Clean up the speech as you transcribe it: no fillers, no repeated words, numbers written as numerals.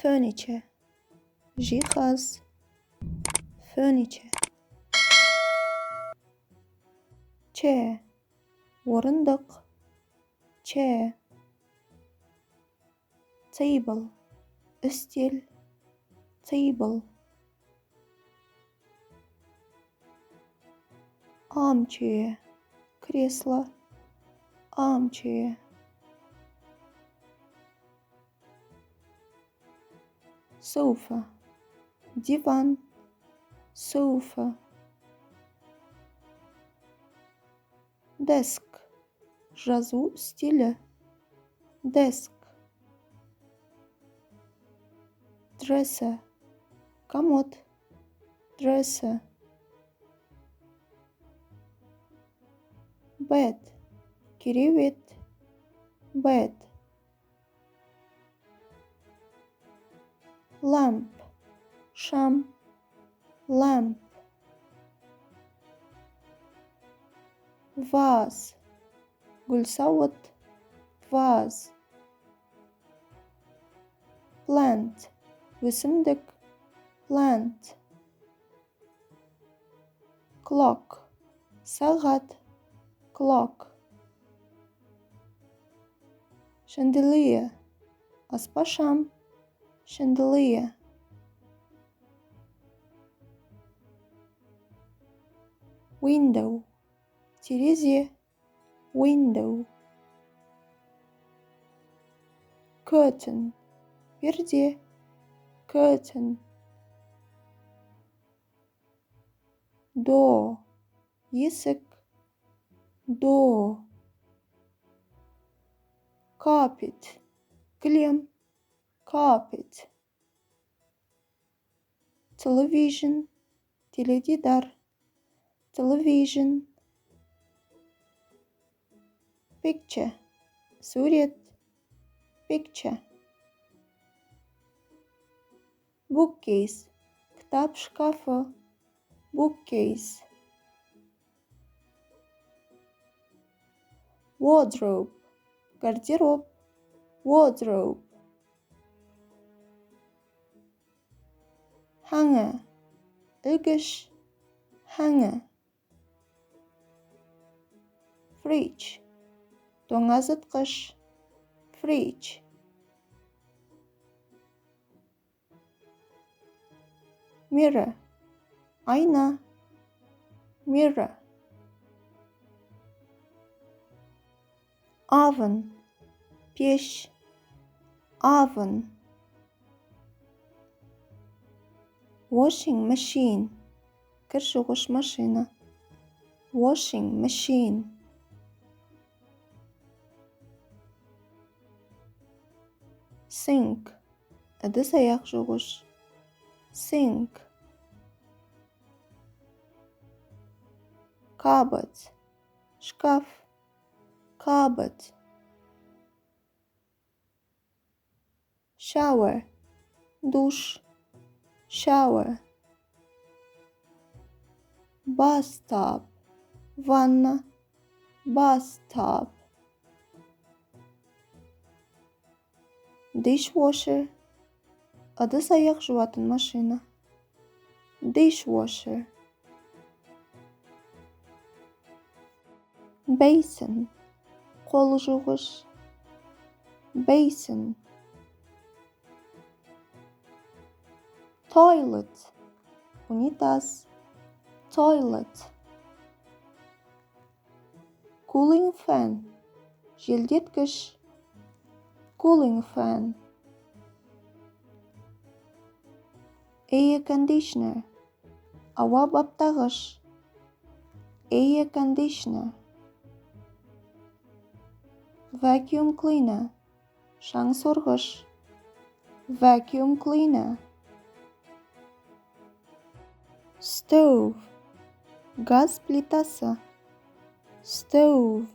furniture, жиһаз, furniture. chair, орындық, chair. table, үстел, table. armchair, кресло, armchair. sofa, диван, sofa. desk, жазу үстелі, desk. dresser, комод, dresser. bed, кереует, bed. lamp, шам, lamp. vase, гүлсауыт, vase. plant, өсімдік, plant. clock, сағат, clock. chandelier, аспашам, chandelier. window, терезе, window. curtain, перде, curtain. door, есік, door. carpet, кілем, carpet. television, теледидар, television. picture, сурет, picture. bookcase, кітап шкафы, bookcase. wardrobe, гардероб, wardrobe. hanger, ілгіш, hanger. fridge, тоңазытқыш, fridge. mirror, айна, mirror. oven, пеш, oven. washing machine, кір жуғыш машина, washing machine. sink, ыдыс аяқ жуғыш, sink. cupboard, шкаф, cupboard. shower, душ, shower. bathtub, ванна, bathtub. dishwasher, ыдыс аяқ жуатын машина, dishwasher. basin, қол жуғыш, basin. toilet, унитаз, toilet. cooling fan, желдеткіш, cooling fan. air conditioner, ауа баптағыш, air conditioner. vacuum cleaner, шаң сорғыш, vacuum cleaner. stove, газ плитасы, stove.